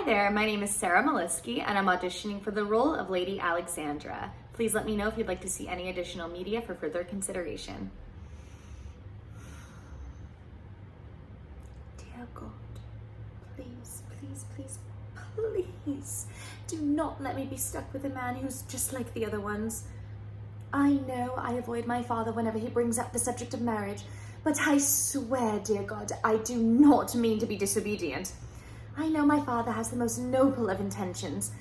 Hi there, my name is Sarah Maliski and I'm auditioning for the role of Lady Alexandra. Please let me know if you'd like to see any additional media for further consideration. Dear God, please, please, please, please do not let me be stuck with a man who's just like the other ones. I know I avoid my father whenever he brings up the subject of marriage, but I swear, dear God, I do not mean to be disobedient. I know my father has the most noble of intentions,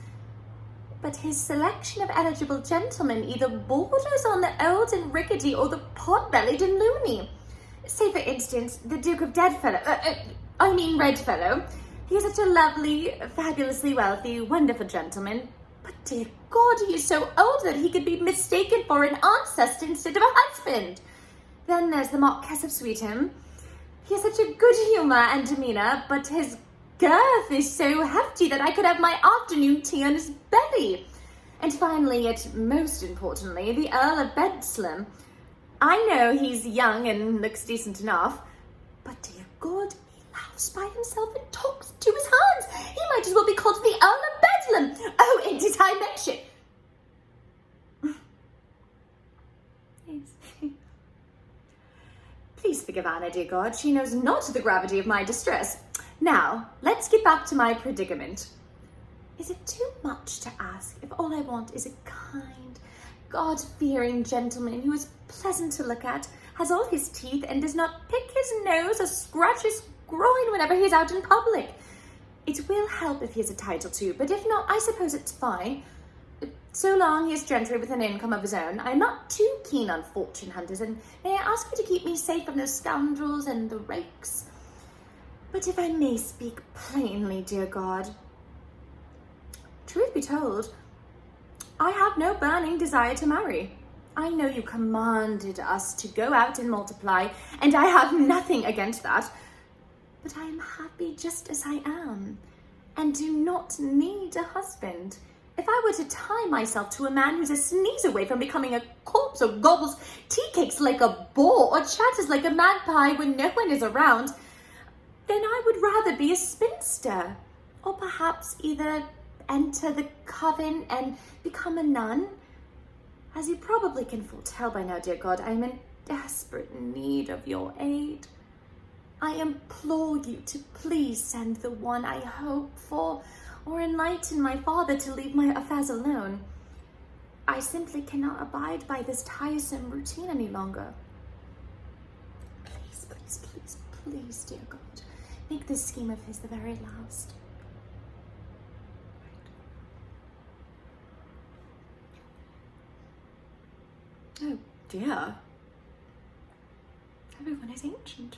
but his selection of eligible gentlemen either borders on the old and rickety or the pot-bellied and loony. Say, for instance, the Duke of Redfellow. He is such a lovely, fabulously wealthy, wonderful gentleman, but dear God, he is so old that he could be mistaken for an ancestor instead of a husband. Then there's the Marquess of Sweetham. He has such a good humour and demeanour, but his girth is so hefty that I could have my afternoon tea on his belly. And finally, yet most importantly, the Earl of Bedslem. I know he's young and looks decent enough, but dear God, he laughs by himself and talks to his hands. He might as well be called the Earl of Bedlam. Oh, and did I mention? Yes. Please forgive Anna, dear God. She knows not the gravity of my distress. Now, let's get back to my predicament. Is it too much to ask if all I want is a kind, God-fearing gentleman who is pleasant to look at, has all his teeth, and does not pick his nose or scratch his groin whenever he's out in public? It will help if he has a title too, but if not, I suppose it's fine. So long he is gentry with an income of his own. I'm not too keen on fortune hunters, and may I ask you to keep me safe from those scoundrels and the rakes? But if I may speak plainly, dear God, truth be told, I have no burning desire to marry. I know you commanded us to go out and multiply, and I have nothing against that. But I am happy just as I am, and do not need a husband. If I were to tie myself to a man who's a sneeze away from becoming a corpse, or gobbles tea cakes like a boar, or chatters like a magpie when no one is around, then I would rather be a spinster, or perhaps either enter the coven and become a nun. As you probably can foretell by now, dear God, I am in desperate need of your aid. I implore you to please send the one I hope for, or enlighten my father to leave my affairs alone. I simply cannot abide by this tiresome routine any longer. Please, please, please, please, dear God, make this scheme of his the very last. Oh dear. Everyone is ancient.